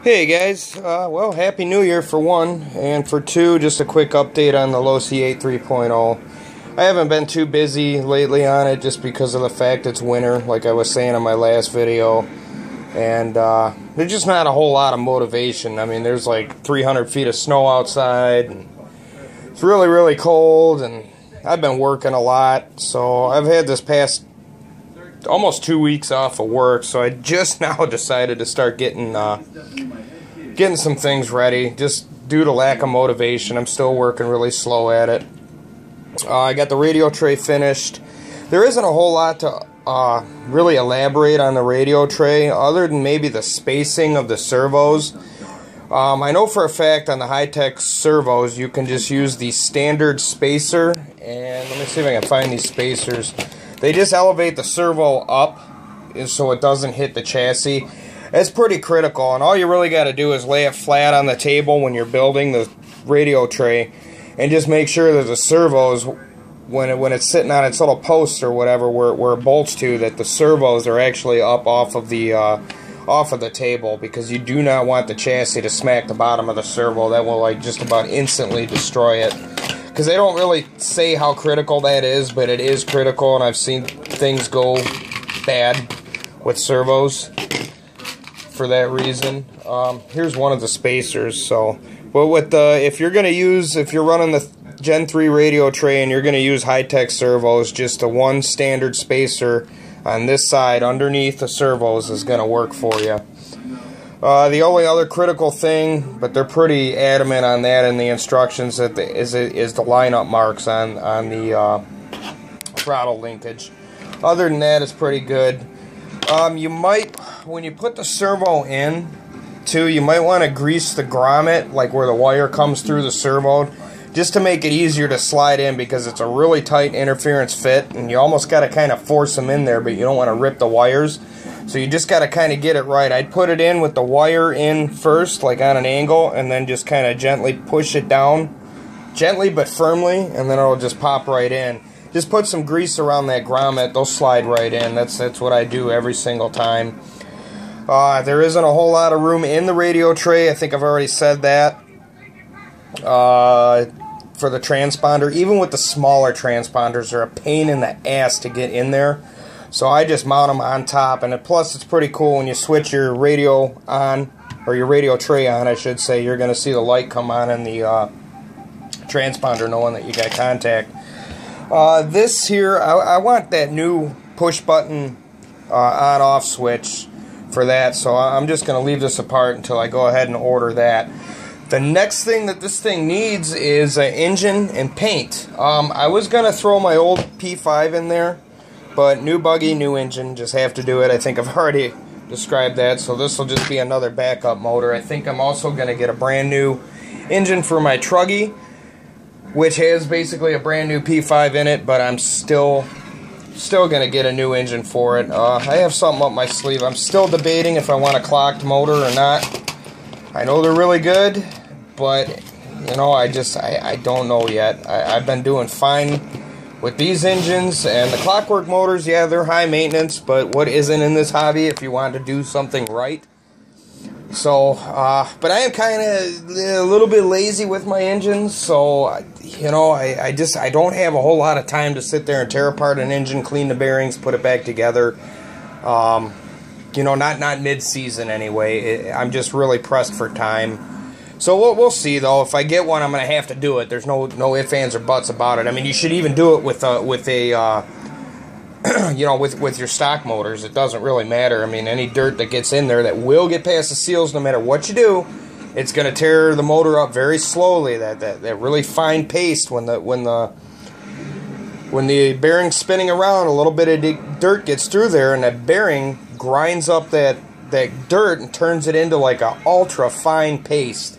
Hey guys, well, Happy New Year for one, and for two, just a quick update on the Losi 8 3.0. I haven't been too busy lately on it just because of the fact it's winter, like I was saying in my last video, and there's just not a whole lot of motivation. I mean, there's like 300 feet of snow outside, and it's really, really cold, and I've been working a lot, so I've had this past almost 2 weeks off of work, so I just now decided to start getting some things ready, just due to lack of motivation. I'm still working really slow at it. I got the radio tray finished. There isn't a whole lot to really elaborate on the radio tray, other than maybe the spacing of the servos. I know for a fact on the high-tech servos you can just use the standard spacer, and let me see if I can find these spacers. They just elevate the servo up so it doesn't hit the chassis. It's pretty critical, and all you really got to do is lay it flat on the table when you're building the radio tray, and just make sure that the servos, when it's sitting on its little post or whatever where it bolts to, that the servos are actually up off of the table, because you do not want the chassis to smack the bottom of the servo. That will like just about instantly destroy it. Because they don't really say how critical that is, but it is critical, and I've seen things go bad with servos for that reason. Here's one of the spacers. So, but with if you're running the Gen 3 radio tray and you're gonna use high-tech servos, just the one standard spacer on this side underneath the servos is gonna work for you. The only other critical thing, but they're pretty adamant on that in the instructions, is the lineup marks on the throttle linkage. Other than that, it's pretty good. You might, when you put the servo in, too, you might want to grease the grommet, like where the wire comes through the servo, just to make it easier to slide in, because it's a really tight interference fit, and you almost got to kind of force them in there, but you don't want to rip the wires. So you just got to kind of get it right. I'd put it in with the wire in first, like on an angle, and then just kind of gently push it down. Gently but firmly, and then it'll just pop right in. Just put some grease around that grommet, they'll slide right in. That's what I do every single time. There isn't a whole lot of room in the radio tray. I think I've already said that. For the transponder, even with the smaller transponders, they're a pain in the ass to get in there. So I just mount them on top, and plus it's pretty cool when you switch your radio on, or your radio tray on, I should say. You're going to see the light come on in the transponder, knowing that you got contact. This here, I want that new push button on-off switch for that, so I'm just going to leave this apart until I go ahead and order that. The next thing that this thing needs is an engine and paint. I was going to throw my old P5 in there, but new buggy, new engine, just have to do it. I think I've already described that, so this will just be another backup motor. I think I'm also going to get a brand new engine for my Truggy, which has basically a brand new P5 in it, but I'm still going to get a new engine for it. I have something up my sleeve. I'm still debating if I want a clocked motor or not. I know they're really good, but you know, I don't know yet. I've been doing fine with these engines, and the clockwork motors, yeah, they're high maintenance, but what isn't in this hobby if you want to do something right? So, but I am kind of a little bit lazy with my engines, so, you know, I don't have a whole lot of time to sit there and tear apart an engine, clean the bearings, put it back together. You know, not mid-season anyway. I'm just really pressed for time. So we'll see, though. If I get one, I'm going to have to do it. There's no ifs, ands, or buts about it. I mean, you should even do it with you know, with your stock motors. It doesn't really matter. I mean, any dirt that gets in there that will get past the seals, no matter what you do, it's going to tear the motor up very slowly. That really fine paste, when the bearing's spinning around, a little bit of dirt gets through there, and that bearing grinds up that dirt and turns it into like a ultra fine paste.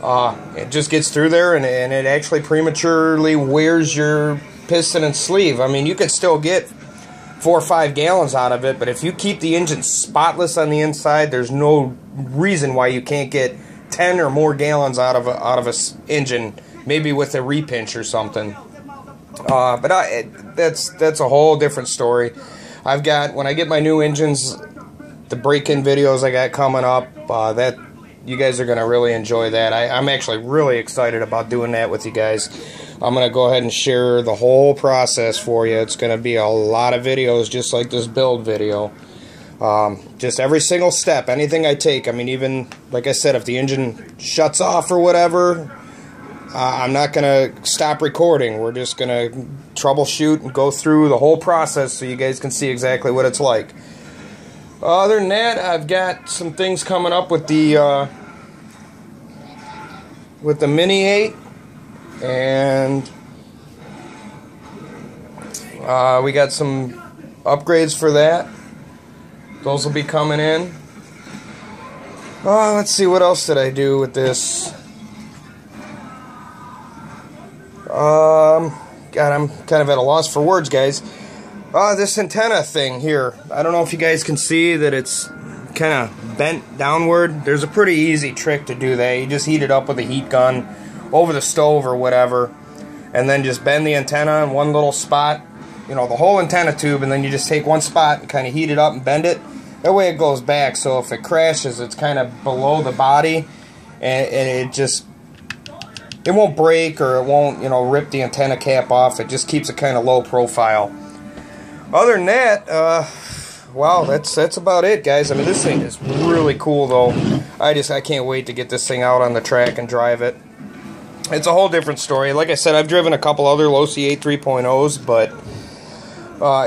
It just gets through there, and it actually prematurely wears your piston and sleeve. I mean, you could still get 4 or 5 gallons out of it, but if you keep the engine spotless on the inside, there's no reason why you can't get 10 or more gallons out of a engine, maybe with a repinch or something. But that's a whole different story. When I get my new engines, the break-in videos I got coming up, you guys are going to really enjoy that. I'm actually really excited about doing that with you guys. I'm going to go ahead and share the whole process for you. It's going to be a lot of videos just like this build video. Just every single step, anything I take. I mean, even, like I said, if the engine shuts off or whatever, I'm not going to stop recording. We're just going to troubleshoot and go through the whole process so you guys can see exactly what it's like. Other than that, I've got some things coming up with the Mini 8, and we got some upgrades for that. Those will be coming in. Let's see, what else did I do with this? God, I'm kind of at a loss for words, guys. This antenna thing here, I don't know if you guys can see that it's kind of bent downward. There's a pretty easy trick to do that. You just heat it up with a heat gun over the stove or whatever, and then just bend the antenna in one little spot, you know, the whole antenna tube, and then you just take one spot and kind of heat it up and bend it. That way it goes back, so if it crashes, it's kind of below the body, and it won't break, or it won't, you know, rip the antenna cap off. It just keeps it kind of low profile. Other than that, well, that's about it, guys. I mean, this thing is really cool, though. I can't wait to get this thing out on the track and drive it. It's a whole different story. Like I said, I've driven a couple other Losi 8 3.0s, but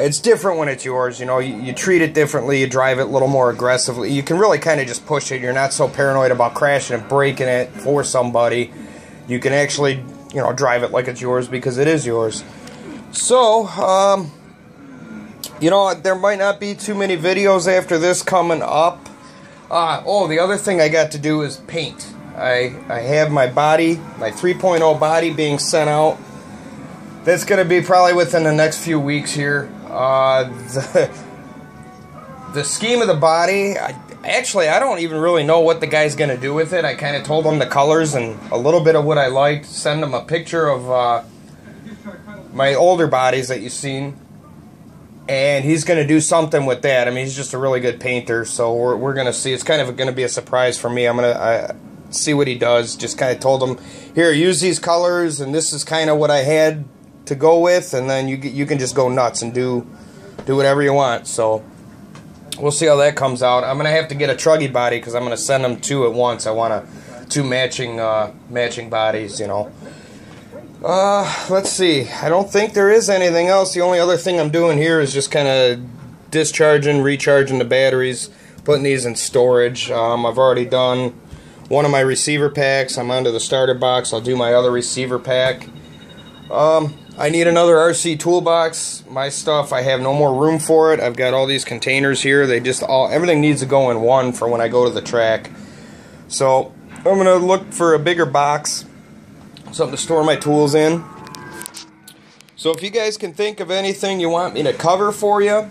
it's different when it's yours. You know, you treat it differently. You drive it a little more aggressively. You can really kind of just push it. You're not so paranoid about crashing and breaking it for somebody. You can actually, you know, drive it like it's yours because it is yours. So, you know, there might not be too many videos after this coming up. Oh, the other thing I got to do is paint. I have my body, my 3.0 body being sent out. That's going to be probably within the next few weeks here. The scheme of the body, actually, I don't even really know what the guy's going to do with it. I kind of told him the colors and a little bit of what I liked. Send him a picture of my older bodies that you've seen. And he's going to do something with that. I mean, he's just a really good painter, so we're going to see. It's kind of going to be a surprise for me. I'm going to see what he does. Just kind of told him, here, use these colors, and this is kind of what I had to go with, and then you can just go nuts and do whatever you want. So we'll see how that comes out. I'm going to have to get a truggy body because I'm going to send them two at once. I want two matching bodies, you know. Let's see. I don't think there is anything else. The only other thing I'm doing here is just kind of discharging, recharging the batteries, putting these in storage. I've already done one of my receiver packs. I'm onto the starter box. I'll do my other receiver pack. I need another RC toolbox. My stuff, I have no more room for it. I've got all these containers here. Everything needs to go in one for when I go to the track. So I'm going to look for a bigger box, something to store my tools in. So if you guys can think of anything you want me to cover for you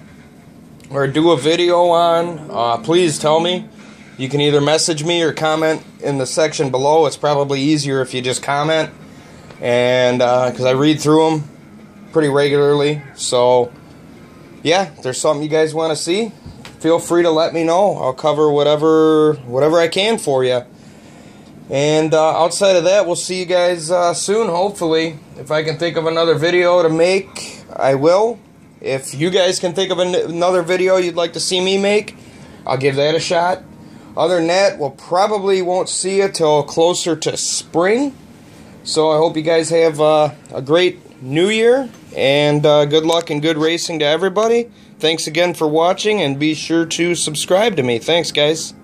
or do a video on, please tell me. You can either message me or comment in the section below. It's probably easier if you just comment, and because I read through them pretty regularly. So yeah, if there's something you guys want to see, feel free to let me know. I'll cover whatever I can for you. And outside of that, we'll see you guys soon, hopefully. If I can think of another video to make, I will. If you guys can think of another video you'd like to see me make, I'll give that a shot. Other than that, we'll probably won't see you till closer to spring. So I hope you guys have a great new year, and good luck and good racing to everybody. Thanks again for watching, and be sure to subscribe to me. Thanks, guys.